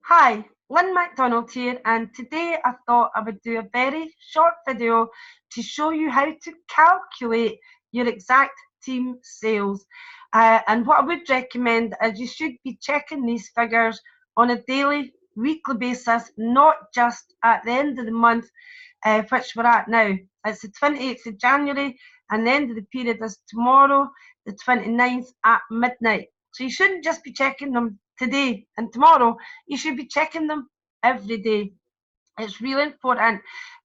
Hi, Lynn MacDonald here, and today I thought I would do a very short video to show you how to calculate your exact team sales. And what I would recommend is you should be checking these figures on a daily, weekly basis, not just at the end of the month, which we're at now. It's the 28th of January, and the end of the period is tomorrow, the 29th at midnight. So you shouldn't just be checking them today and tomorrow. You should be checking them every day. It's really important,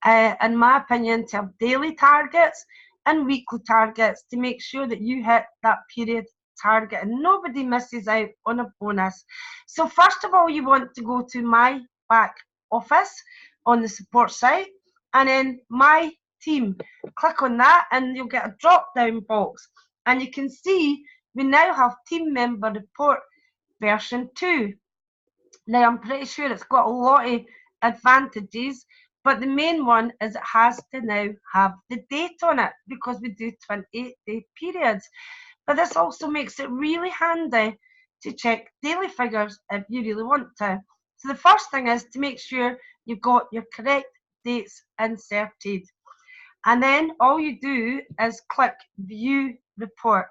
in my opinion, to have daily targets and weekly targets to make sure that you hit that period target and nobody misses out on a bonus. So first of all, you want to go to my back office on the support site, and then my team. Click on that and you'll get a drop down box, and you can see we now have team member report version 2. Now I'm pretty sure it's got a lot of advantages, but the main one is it has to now have the date on it because we do 28-day periods. But this also makes it really handy to check daily figures if you really want to. So the first thing is to make sure you've got your correct dates inserted. And then all you do is click View Report.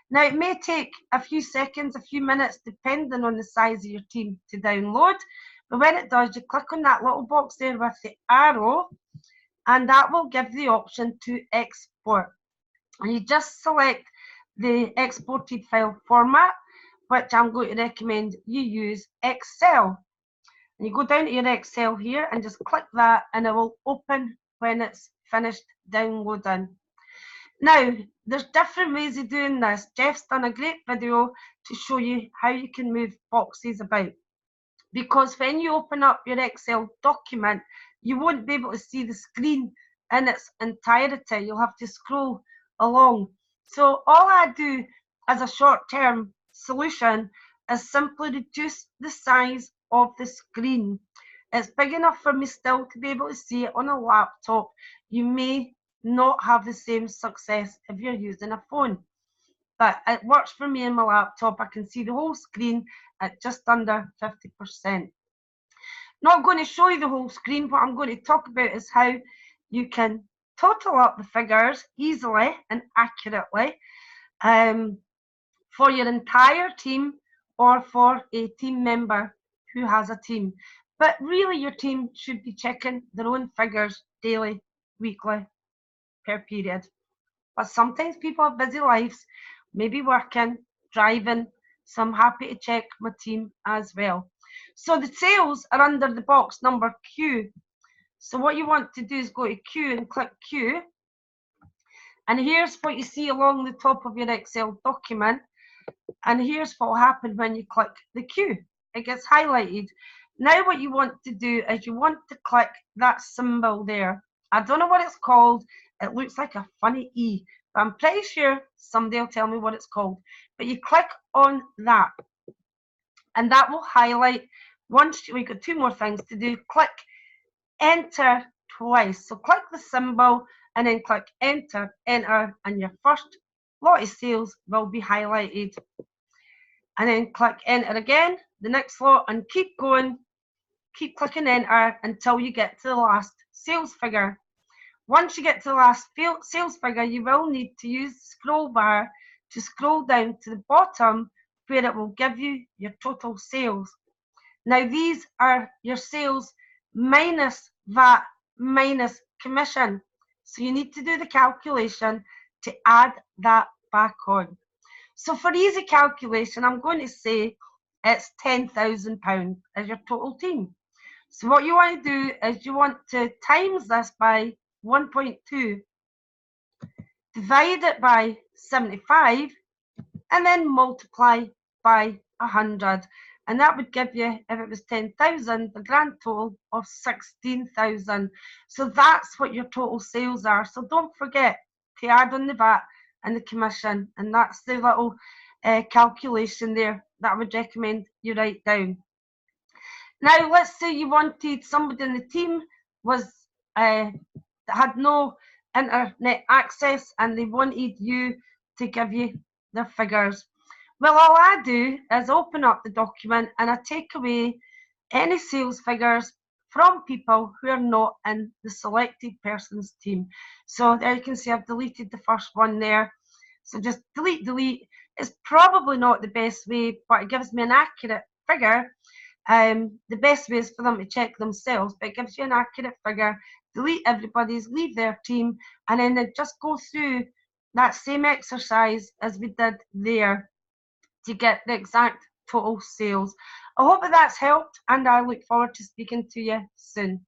Now it may take a few seconds, a few minutes, depending on the size of your team to download. But when it does, you click on that little box there with the arrow, and that will give the option to export. And you just select the exported file format, which I'm going to recommend you use Excel. And you go down to your Excel here and just click that, and it will open when it's finished downloading. Now, there's different ways of doing this. Jeff's done a great video to show you how you can move boxes about. Because when you open up your Excel document, you won't be able to see the screen in its entirety. You'll have to scroll along. So all I do as a short-term solution is simply reduce the size of the screen. It's big enough for me still to be able to see it on a laptop. You may not have the same success if you're using a phone, but it works for me on my laptop. I can see the whole screen at just under 50%. Not going to show you the whole screen. What I'm going to talk about is how you can total up the figures easily and accurately for your entire team or for a team member who has a team. But really, your team should be checking their own figures daily, weekly, per period. But sometimes people have busy lives, maybe working, driving, so I'm happy to check my team as well. So the sales are under the box number Q. So what you want to do is go to Q and click Q. And here's what you see along the top of your Excel document. And here's what will happen when you click the Q. It gets highlighted. Now what you want to do is you want to click that symbol there. I don't know what it's called. It looks like a funny E, but I'm pretty sure somebody will tell me what it's called. But you click on that, and that will highlight. Once we've got two more things to do, click Enter twice. So click the symbol and then click Enter, Enter, and your first lot of sales will be highlighted. And then click Enter again, the next lot, and keep going. Keep clicking Enter until you get to the last sales figure. Once you get to the last sales figure, you will need to use the scroll bar to scroll down to the bottom where it will give you your total sales. Now these are your sales minus VAT minus commission. So you need to do the calculation to add that back on. So for easy calculation, I'm going to say it's £10,000 as your total team. So what you want to do is you want to times this by 1.2, divide it by 75, and then multiply by 100. And that would give you, if it was 10,000, the grand total of 16,000. So that's what your total sales are. So don't forget to add on the VAT and the commission. And that's the little calculation there that I would recommend you write down. Now, let's say you wanted somebody in the team was had no internet access and they wanted you to give you their figures. Well, all I do is open up the document and I take away any sales figures from people who are not in the selected person's team. So there you can see I've deleted the first one there. So just delete. It's probably not the best way, but it gives me an accurate figure. The best way is for them to check themselves, but it gives you an accurate figure. Delete everybody's, leave their team, and then just go through that same exercise as we did there to get the exact total sales. I hope that that's helped, and I look forward to speaking to you soon.